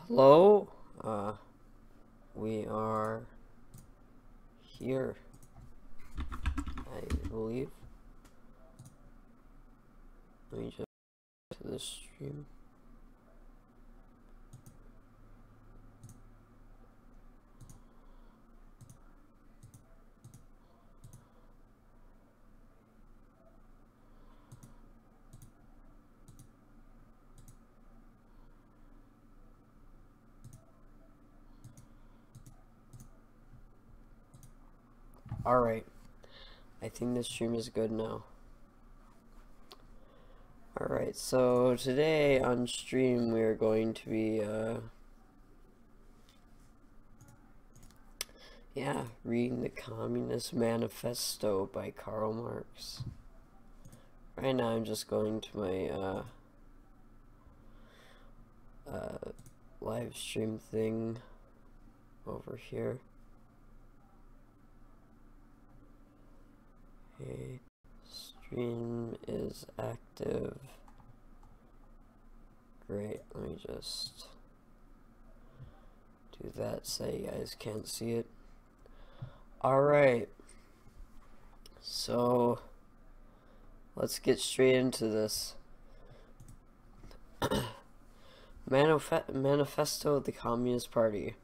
Hello? We are here, I believe. Let me just to the stream. Alright, I think this stream is good now. Alright, so today on stream we are going to be, reading the Communist Manifesto by Karl Marx. Right now I'm just going to my, live stream thing over here. Okay, stream is active. Great, let me just do that so you guys can't see it. Alright, so let's get straight into this. Manifesto of the Communist Party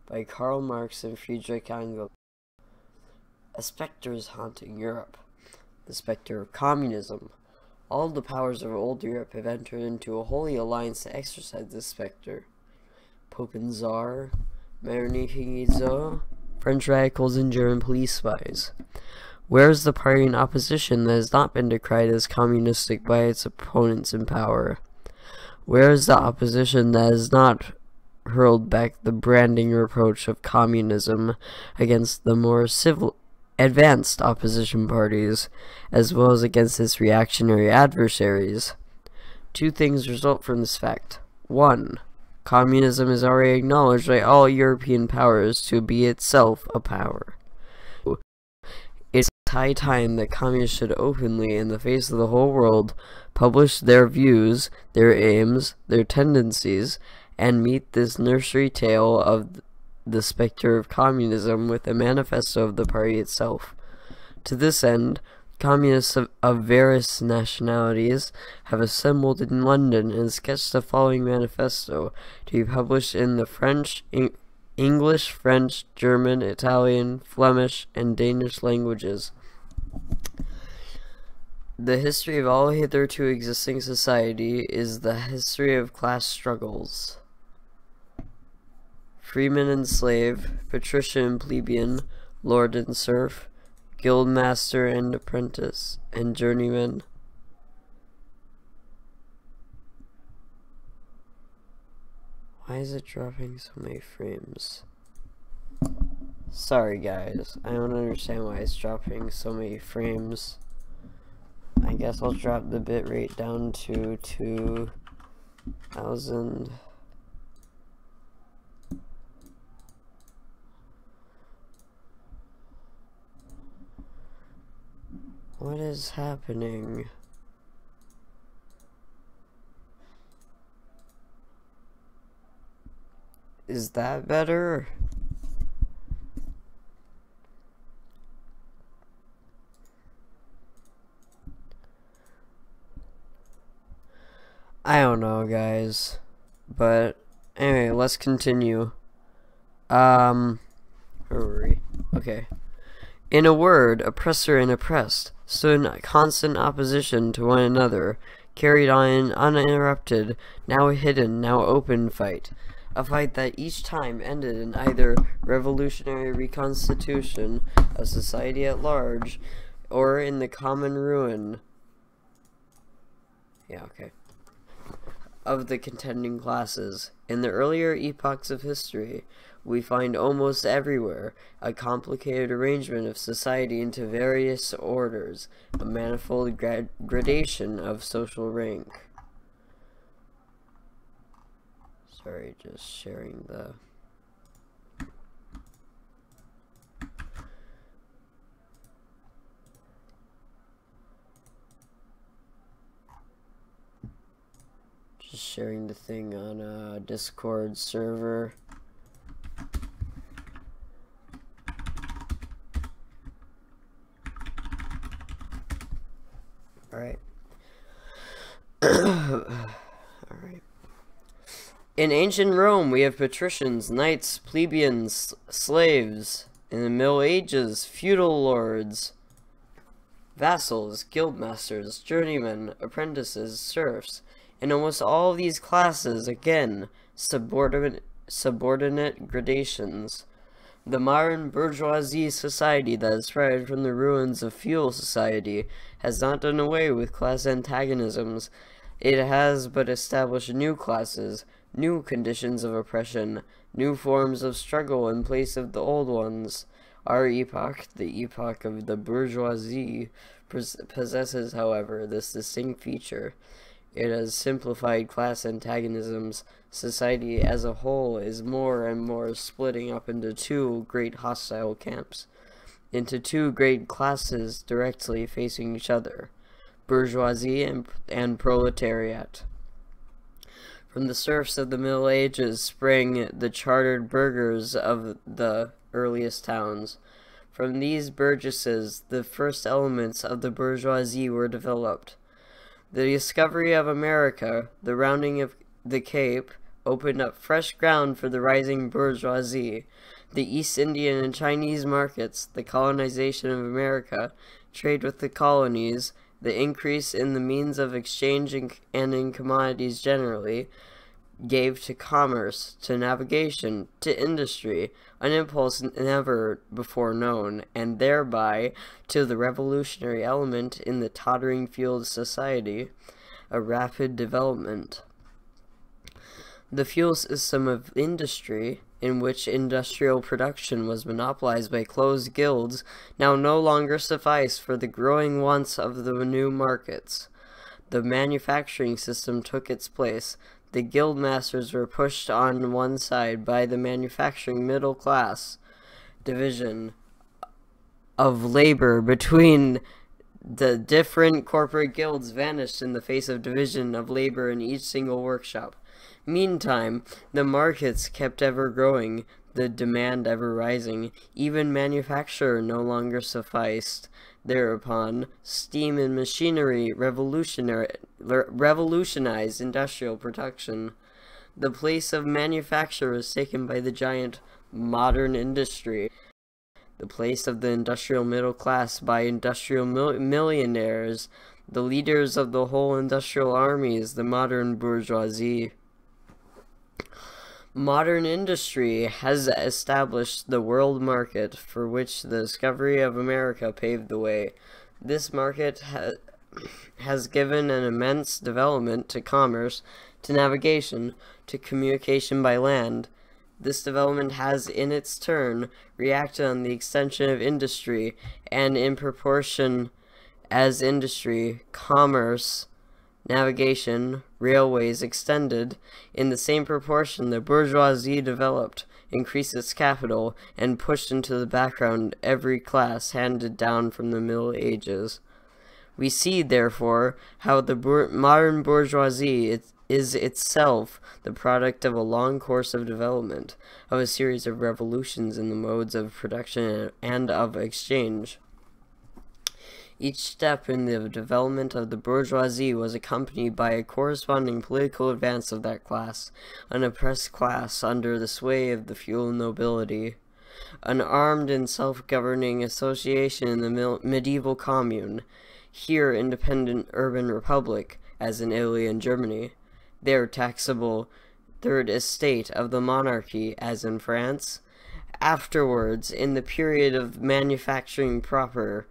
by Karl Marx and Friedrich Engels. A specter is haunting Europe. The specter of communism. All the powers of old Europe have entered into a holy alliance to exorcise this specter. Pope and Tsar, Metternich, French radicals and German police spies. Where is the party in opposition that has not been decried as communistic by its opponents in power? Where is the opposition that has not hurled back the branding reproach of communism against the more advanced opposition parties, as well as against its reactionary adversaries? Two things result from this fact. 1. Communism is already acknowledged by all European powers to be itself a power. It's high time that communists should openly, in the face of the whole world, publish their views, their aims, their tendencies, and meet this nursery tale of the specter of communism with a manifesto of the party itself. To this end, communists of various nationalities have assembled in London and sketched the following manifesto to be published in the French, English, French, German, Italian, Flemish, and Danish languages. The history of all hitherto existing society is the history of class struggles. Freeman and slave, patrician and plebeian, lord and serf, guild master and apprentice, and journeyman. Why is it dropping so many frames? Sorry guys, I don't understand why it's dropping so many frames. I guess I'll drop the bitrate down to 2000. What is happening? Is that better? I don't know, guys. But anyway, let's continue. Where were we? Okay. In a word, oppressor and oppressed stood in constant opposition to one another, carried on an uninterrupted, now hidden, now open fight. A fight that each time ended in either revolutionary reconstitution of society at large, or in the common ruin of the contending classes. In the earlier epochs of history, we find almost everywhere a complicated arrangement of society into various orders, a manifold gradation of social rank. Sorry, just sharing the... Just sharing the thing on a Discord server. Alright. Alright. In ancient Rome, we have patricians, knights, plebeians, slaves. In the Middle Ages, feudal lords, vassals, guildmasters, journeymen, apprentices, serfs. In almost all of these classes, again, subordinate gradations. The modern bourgeoisie society that has thrived from the ruins of feudal society has not done away with class antagonisms. It has but established new classes, new conditions of oppression, new forms of struggle in place of the old ones. Our epoch, the epoch of the bourgeoisie, possesses, however, this distinct feature. It has simplified class antagonisms. Society as a whole is more and more splitting up into two great hostile camps, into two great classes directly facing each other, bourgeoisie and proletariat. From the serfs of the Middle Ages sprang the chartered burghers of the earliest towns. From these burgesses, the first elements of the bourgeoisie were developed. The discovery of America, the rounding of the Cape, opened up fresh ground for the rising bourgeoisie. The East Indian and Chinese markets, the colonization of America, trade with the colonies, the increase in the means of exchange and in commodities generally, gave to commerce, to navigation, to industry, an impulse never before known, and thereby to the revolutionary element in the tottering feudal society, a rapid development. The feudal system of industry, in which industrial production was monopolized by closed guilds, now no longer sufficed for the growing wants of the new markets. The manufacturing system took its place. The guild masters were pushed on one side by the manufacturing middle class. Division of labor between the different corporate guilds vanished in the face of division of labor in each single workshop. Meantime, the markets kept ever growing, the demand ever rising. Even manufacture no longer sufficed. Thereupon, steam and machinery revolutionized industrial production. The place of manufacture was taken by the giant modern industry. The place of the industrial middle class by industrial millionaires, the leaders of the whole industrial armies, the modern bourgeoisie. Modern industry has established the world market for which the discovery of America paved the way. This market has given an immense development to commerce, to navigation, to communication by land. This development has, in its turn, reacted on the extension of industry, and in proportion as industry, commerce, navigation, railways extended, in the same proportion the bourgeoisie developed, increased its capital, and pushed into the background every class handed down from the Middle Ages. We see, therefore, how the modern bourgeoisie is itself the product of a long course of development, of a series of revolutions in the modes of production and of exchange. Each step in the development of the bourgeoisie was accompanied by a corresponding political advance of that class, an oppressed class under the sway of the feudal nobility, an armed and self-governing association in the medieval commune, here independent urban republic, as in Italy and Germany, there taxable third estate of the monarchy, as in France, afterwards, in the period of manufacturing proper,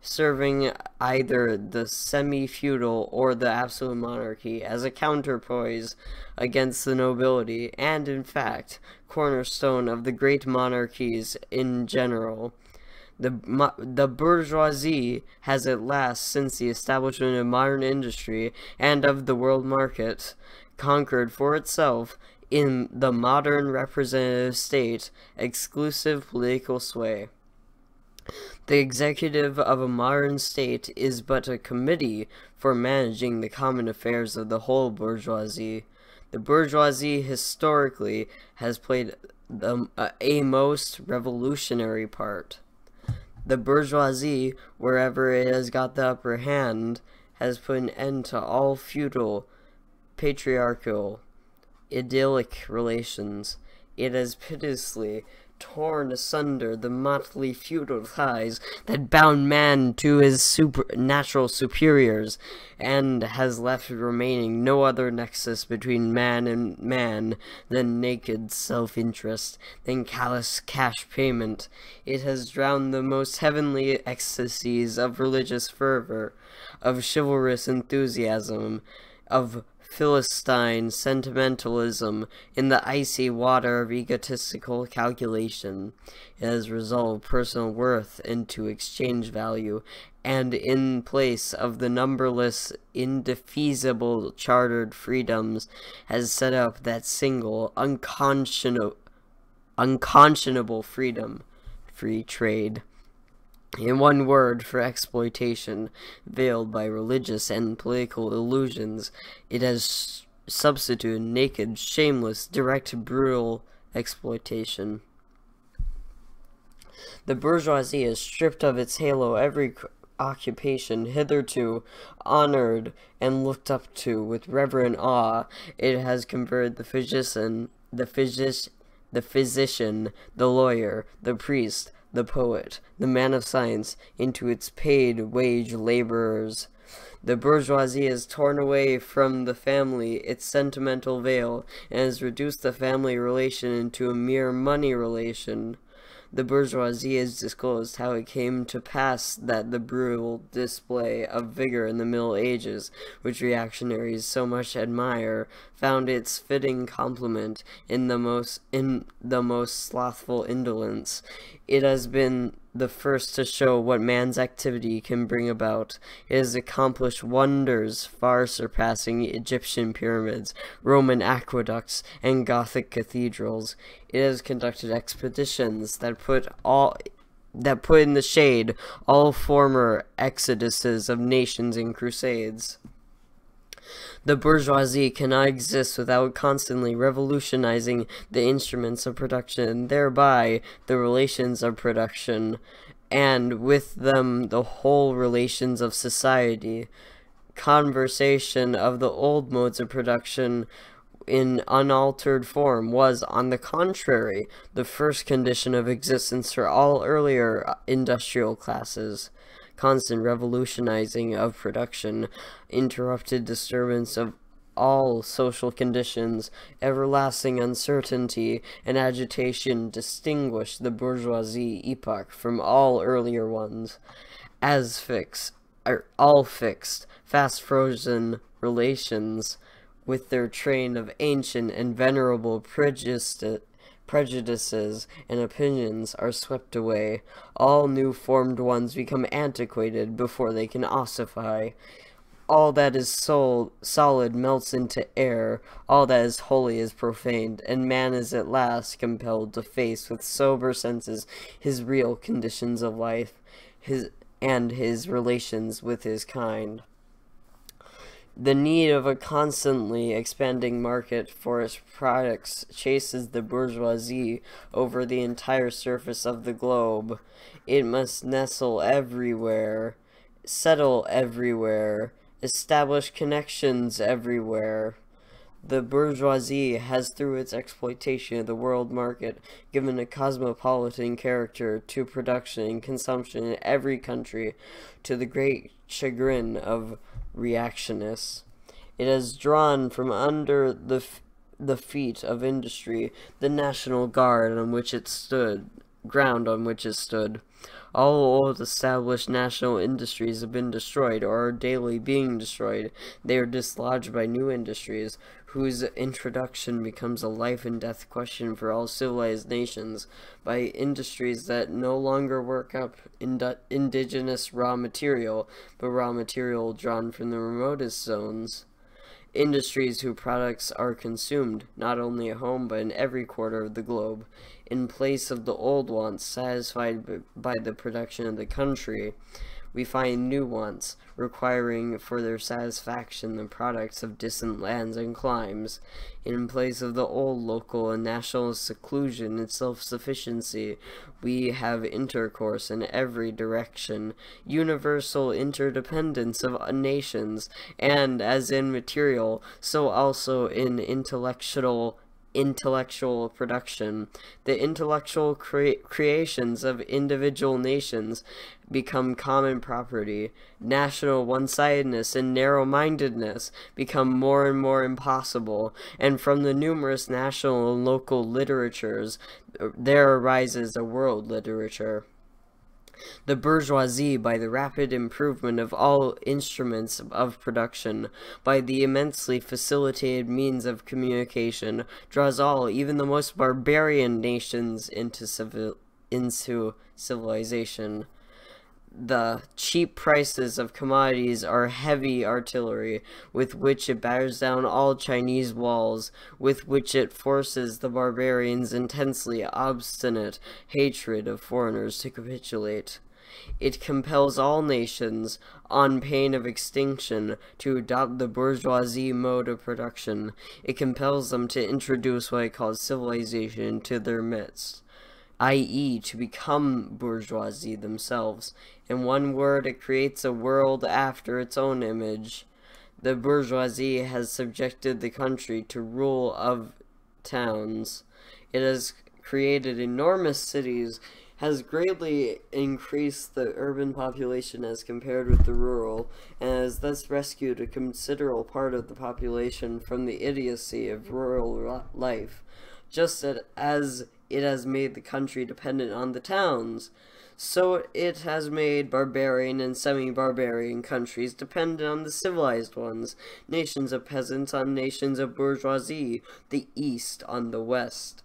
serving either the semi-feudal or the absolute monarchy as a counterpoise against the nobility, and in fact, cornerstone of the great monarchies in general. The bourgeoisie has at last, since the establishment of modern industry and of the world market, conquered for itself, in the modern representative state, exclusive political sway. The executive of a modern state is but a committee for managing the common affairs of the whole bourgeoisie. The bourgeoisie historically has played a most revolutionary part. The bourgeoisie, wherever it has got the upper hand, has put an end to all feudal, patriarchal, idyllic relations. It has pitilessly torn asunder the motley feudal ties that bound man to his natural superiors, and has left remaining no other nexus between man and man than naked self-interest, than callous cash payment. It has drowned the most heavenly ecstasies of religious fervor, of chivalrous enthusiasm, of Philistine sentimentalism in the icy water of egotistical calculation. It has resolved personal worth into exchange value, and in place of the numberless indefeasible chartered freedoms has set up that single unconscionable freedom, free trade. In one word, for exploitation, veiled by religious and political illusions, it has substituted naked, shameless, direct, brutal exploitation. The bourgeoisie has stripped of its halo every occupation hitherto honored and looked up to with reverent awe. It has converted the physician, the lawyer, the priest, the poet, the man of science, into its paid wage laborers. The bourgeoisie has torn away from the family its sentimental veil, and has reduced the family relation into a mere money relation. The bourgeoisie has disclosed how it came to pass that the brutal display of vigor in the Middle Ages, which reactionaries so much admire, found its fitting complement in the most slothful indolence. It has been the first to show what man's activity can bring about. It has accomplished wonders far surpassing Egyptian pyramids, Roman aqueducts, and Gothic cathedrals. It has conducted expeditions that put in the shade all former exoduses of nations and crusades. The bourgeoisie cannot exist without constantly revolutionizing the instruments of production, and thereby the relations of production, and with them the whole relations of society. Conservation of the old modes of production in unaltered form was, on the contrary, the first condition of existence for all earlier industrial classes. Constant revolutionizing of production, interrupted disturbance of all social conditions, everlasting uncertainty and agitation distinguish the bourgeoisie epoch from all earlier ones. As all fixed, fast-frozen relations, with their train of ancient and venerable prejudices and opinions, are swept away. All new-formed ones become antiquated before they can ossify. All that is solid melts into air, all that is holy is profaned, and man is at last compelled to face with sober senses his real conditions of life, his relations with his kind. The need of a constantly expanding market for its products chases the bourgeoisie over the entire surface of the globe. It must nestle everywhere, settle everywhere, establish connections everywhere. The bourgeoisie has, through its exploitation of the world market, given a cosmopolitan character to production and consumption in every country, to the great chagrin of reactionists. It has drawn from under the feet of industry the national ground on which it stood. All old established national industries have been destroyed or are daily being destroyed. They are dislodged by new industries, whose introduction becomes a life and death question for all civilized nations, by industries that no longer work up indigenous raw material, but raw material drawn from the remotest zones. Industries whose products are consumed, not only at home, but in every quarter of the globe. in place of the old wants satisfied by the production of the country. We find new wants, requiring for their satisfaction the products of distant lands and climes. In place of the old local and national seclusion and self-sufficiency, we have intercourse in every direction, universal interdependence of nations, and, as in material, so also in intellectual production. The intellectual creations of individual nations become common property. National one-sidedness and narrow-mindedness become more and more impossible, and from the numerous national and local literatures there arises a world literature. The bourgeoisie, by the rapid improvement of all instruments of production, by the immensely facilitated means of communication, draws all, even the most barbarian nations, into civilization. The cheap prices of commodities are heavy artillery, with which it batters down all Chinese walls, with which it forces the barbarians' intensely obstinate hatred of foreigners to capitulate. It compels all nations, on pain of extinction, to adopt the bourgeoisie mode of production. It compels them to introduce what it calls civilization into their midst, i.e., to become bourgeoisie themselves. In one word, it creates a world after its own image. The bourgeoisie has subjected the country to rule of towns. It has created enormous cities, has greatly increased the urban population as compared with the rural, and has thus rescued a considerable part of the population from the idiocy of rural life, just as it has made the country dependent on the towns. So it has made barbarian and semi-barbarian countries dependent on the civilized ones, nations of peasants on nations of bourgeoisie, the East on the West.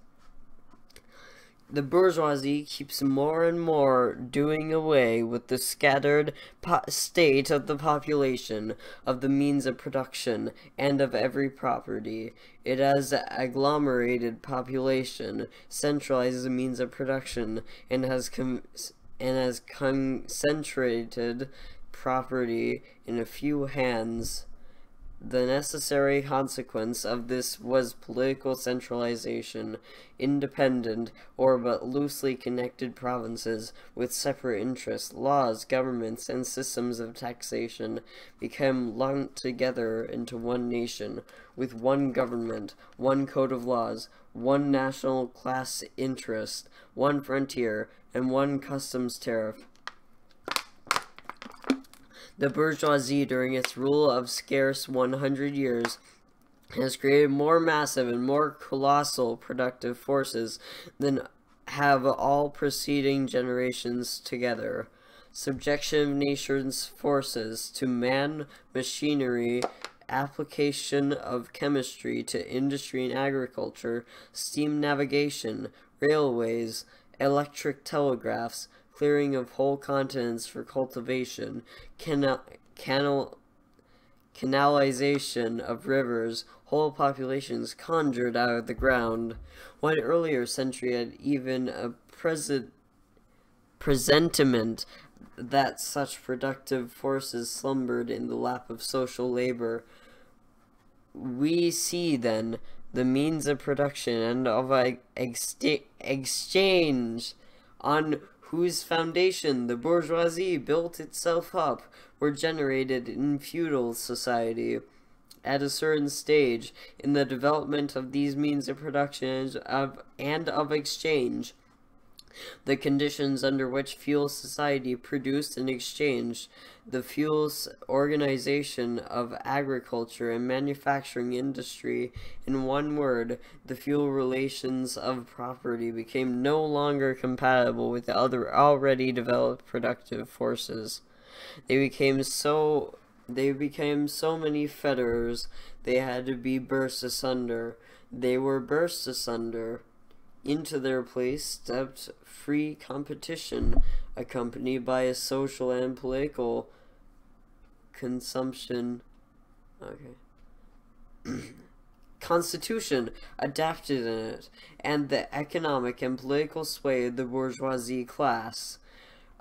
The bourgeoisie keeps more and more doing away with the scattered state of the population, of the means of production, and of every property. It has agglomerated population, centralized the means of production, and has concentrated property in a few hands. The necessary consequence of this was political centralization. Independent, or but loosely connected provinces, with separate interests, laws, governments, and systems of taxation, became lumped together into one nation, with one government, one code of laws, one national class interest, one frontier, and one customs tariff. The bourgeoisie, during its rule of scarce 100 years, has created more massive and more colossal productive forces than have all preceding generations together. Subjection of nations' forces to man, machinery, application of chemistry to industry and agriculture, steam navigation, railways, electric telegraphs, clearing of whole continents for cultivation, canalization of rivers, whole populations conjured out of the ground. One earlier century had even a presentiment that such productive forces slumbered in the lap of social labor. We see, then, the means of production and of exchange on whose foundation the bourgeoisie built itself up, were generated in feudal society. At a certain stage in the development of these means of production and of exchange, the conditions under which feudal society produced and exchanged, the feudal organization of agriculture and manufacturing industry, in one word, the feudal relations of property, became no longer compatible with the other already developed productive forces. They became so many fetters, they had to be burst asunder. They were burst asunder. Into their place stepped free competition, accompanied by a social and political consumption. constitution adapted in it, and the economic and political sway of the bourgeoisie class.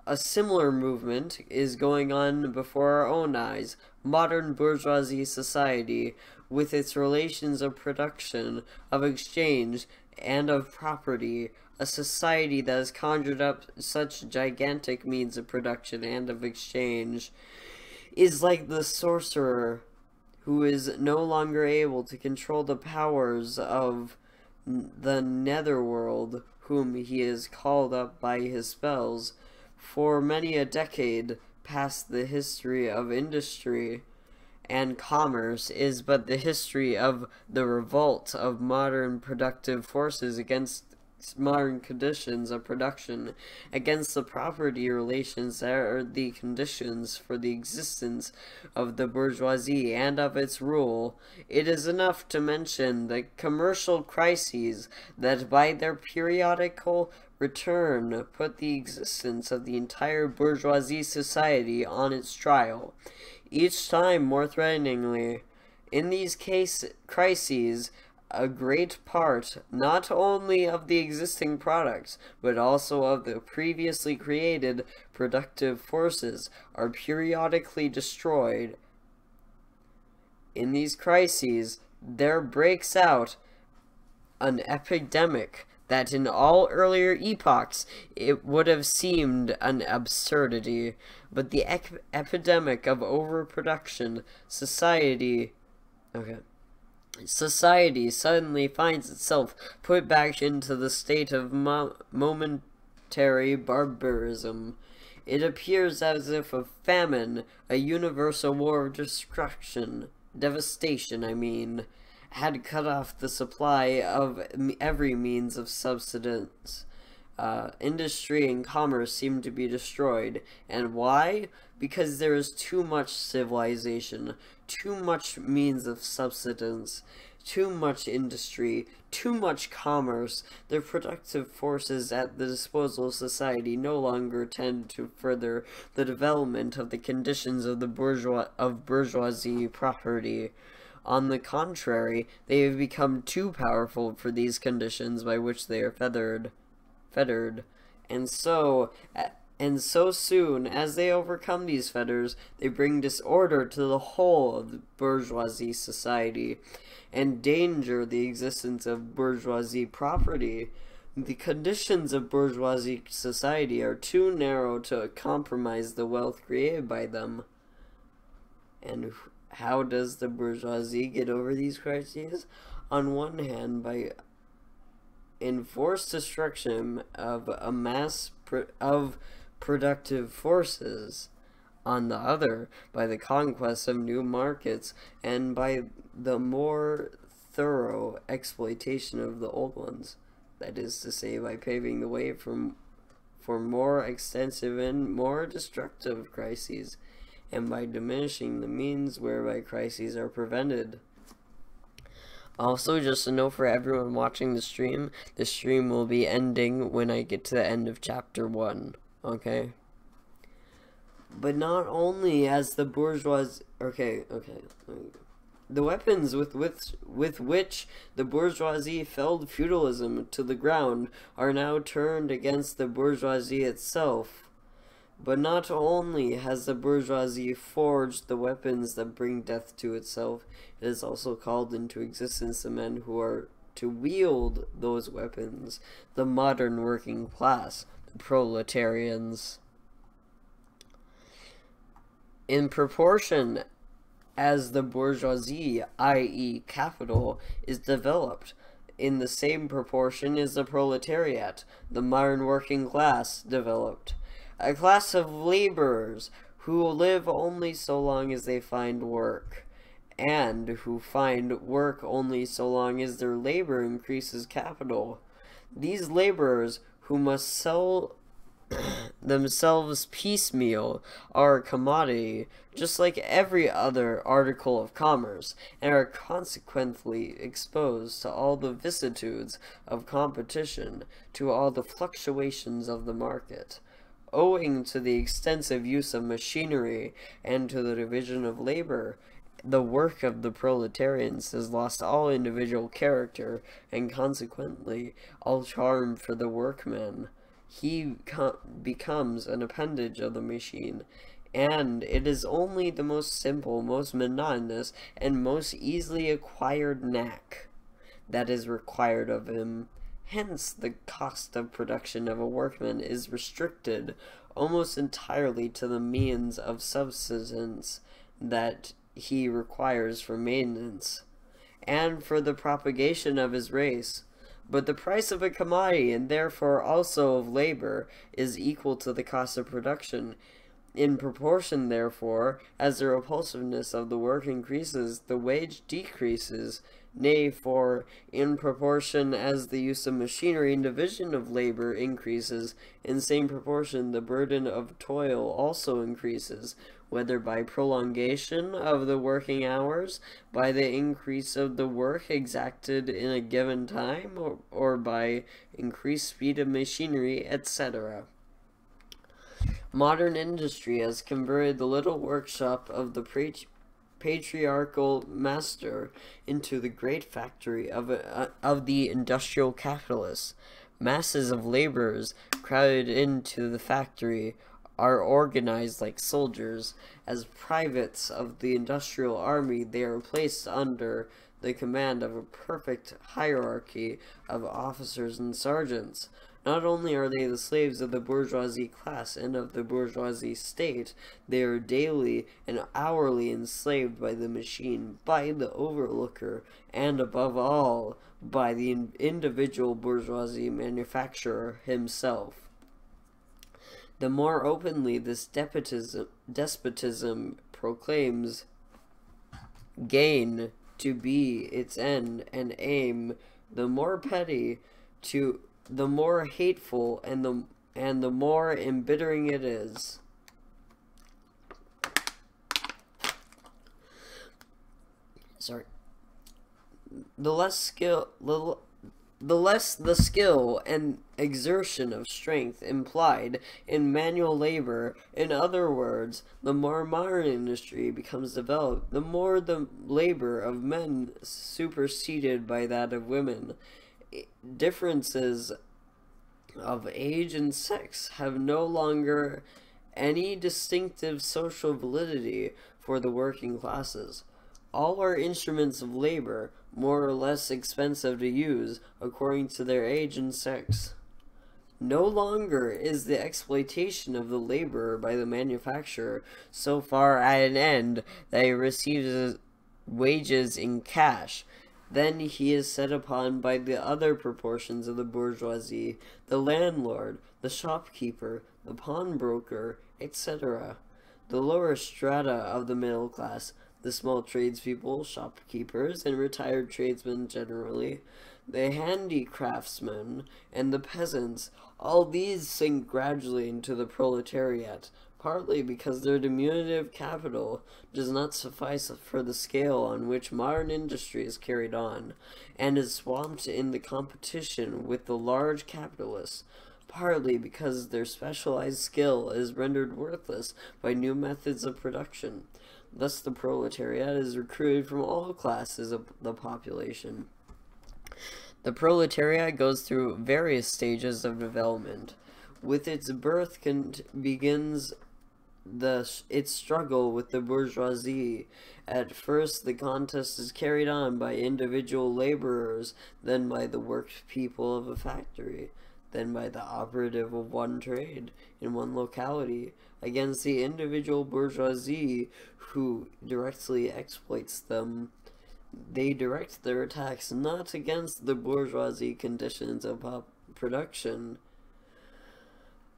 A similar movement is going on before our own eyes. Modern bourgeoisie society, with its relations of production, of exchange, and of property, a society that has conjured up such gigantic means of production and of exchange, is like the sorcerer who is no longer able to control the powers of the netherworld, whom he has called up by his spells. For many a decade past, the history of industry and commerce is but the history of the revolt of modern productive forces against modern conditions of production, against the property relations that are the conditions for the existence of the bourgeoisie and of its rule. It is enough to mention the commercial crises that by their periodical return put the existence of the entire bourgeoisie society on its trial, each time more threateningly. In these crises, a great part, not only of the existing products, but also of the previously created productive forces, are periodically destroyed. In these crises, there breaks out an epidemic that in all earlier epochs it would have seemed an absurdity, but the epidemic of overproduction, society suddenly finds itself put back into the state of momentary barbarism. It appears as if a famine, a universal war of devastation, had cut off the supply of every means of subsistence. Industry and commerce seem to be destroyed. And why? Because there is too much civilization, too much means of subsistence, too much industry, too much commerce. The productive forces at the disposal of society no longer tend to further the development of the conditions of the bourgeoisie property. On the contrary, they have become too powerful for these conditions by which they are fettered. And so soon as they overcome these fetters, they bring disorder to the whole of the bourgeoisie society, and endanger the existence of bourgeoisie property. The conditions of bourgeoisie society are too narrow to compromise the wealth created by them. And how does the bourgeoisie get over these crises? On one hand, by enforced destruction of a mass of productive forces. On the other, by the conquest of new markets, and by the more thorough exploitation of the old ones. That is to say, by paving the way for more extensive and more destructive crises, and by diminishing the means whereby crises are prevented. Also, just a note for everyone watching the stream will be ending when I get to the end of chapter 1, okay? But not only has the bourgeoisie... The weapons with which the bourgeoisie felled feudalism to the ground are now turned against the bourgeoisie itself. But not only has the bourgeoisie forged the weapons that bring death to itself, it has also called into existence the men who are to wield those weapons, the modern working class, the proletarians. In proportion as the bourgeoisie, i.e. capital, is developed, in the same proportion is the proletariat, the modern working class, developed. A class of laborers who live only so long as they find work, and who find work only so long as their labor increases capital. These laborers, who must sell themselves piecemeal, are a commodity, just like every other article of commerce, and are consequently exposed to all the vicissitudes of competition, to all the fluctuations of the market. Owing to the extensive use of machinery and to the division of labor, the work of the proletarians has lost all individual character and consequently all charm for the workman. He becomes an appendage of the machine, and it is only the most simple, most monotonous, and most easily acquired knack that is required of him. Hence, the cost of production of a workman is restricted almost entirely to the means of subsistence that he requires for maintenance, and for the propagation of his race. But the price of a commodity, and therefore also of labor, is equal to the cost of production. In proportion, therefore, as the repulsiveness of the work increases, the wage decreases. Nay, for in proportion as the use of machinery and division of labor increases, in same proportion the burden of toil also increases, whether by prolongation of the working hours, by the increase of the work exacted in a given time, or by increased speed of machinery, etc. Modern industry has converted the little workshop of the patriarchal master into the great factory of the industrial capitalist. Masses of laborers crowded into the factory are organized like soldiers. As privates of the industrial army, they are placed under the command of a perfect hierarchy of officers and sergeants. Not only are they the slaves of the bourgeoisie class and of the bourgeoisie state, they are daily and hourly enslaved by the machine, by the overlooker, and above all, by the individual bourgeoisie manufacturer himself. The more openly this despotism proclaims gain to be its end and aim, the more petty, the more hateful, and the more embittering it is. The less the skill and exertion of strength implied in manual labor. In other words, the more modern industry becomes developed, the more the labor of men superseded by that of women. Differences of age and sex have no longer any distinctive social validity for the working classes. All are instruments of labor, more or less expensive to use according to their age and sex. No longer is the exploitation of the laborer by the manufacturer so far at an end that he receives wages in cash. Then he is set upon by the other proportions of the bourgeoisie, the landlord, the shopkeeper, the pawnbroker, etc. The lower strata of the middle class, the small tradespeople, shopkeepers, and retired tradesmen generally, the handicraftsmen, and the peasants, all these sink gradually into the proletariat, partly because their diminutive capital does not suffice for the scale on which modern industry is carried on, and is swamped in the competition with the large capitalists, partly because their specialized skill is rendered worthless by new methods of production. Thus the proletariat is recruited from all classes of the population. The proletariat goes through various stages of development. With its birth begins its struggle with the bourgeoisie. At first, the contest is carried on by individual laborers, then by the work people of a factory, then by the operative of one trade in one locality, against the individual bourgeoisie who directly exploits them. They direct their attacks not against the bourgeoisie conditions of production,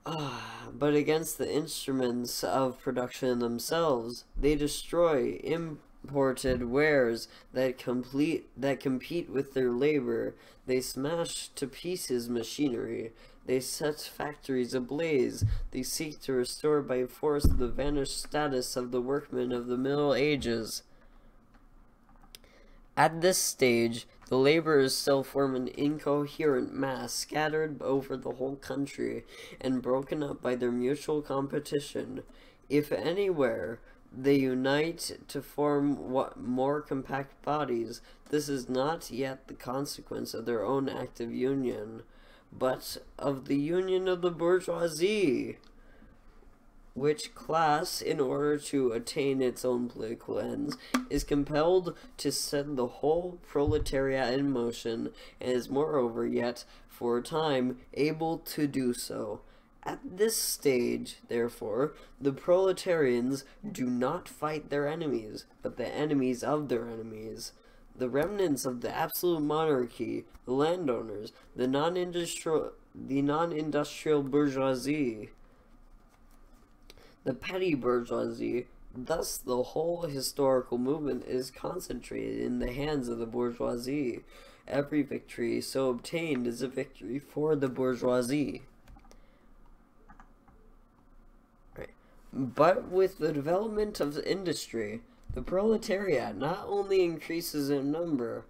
but against the instruments of production themselves. They destroy imported wares that compete with their labor. They smash to pieces machinery. They set factories ablaze. They seek to restore by force the vanished status of the workmen of the Middle Ages. At this stage, the laborers still form an incoherent mass scattered over the whole country and broken up by their mutual competition. If anywhere, They unite to form more compact bodies. This is not yet the consequence of their own active union, but of the union of the bourgeoisie, which class, in order to attain its own political ends, is compelled to set the whole proletariat in motion, and is moreover yet, for a time, able to do so. At this stage, therefore, the proletarians do not fight their enemies, but the enemies of their enemies. The remnants of the absolute monarchy, the landowners, the non-industrial bourgeoisie, the petty bourgeoisie. Thus, the whole historical movement is concentrated in the hands of the bourgeoisie. Every victory so obtained is a victory for the bourgeoisie. But with the development of industry, the proletariat not only increases in number,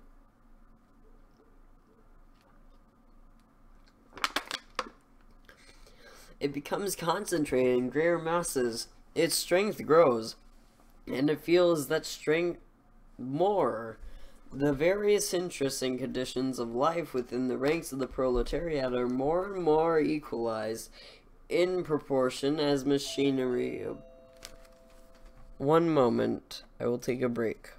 it becomes concentrated in greater masses. Its strength grows, and it feels that strength more. The various interests and conditions of life within the ranks of the proletariat are more and more equalized in proportion as machinery. One moment, I will take a break.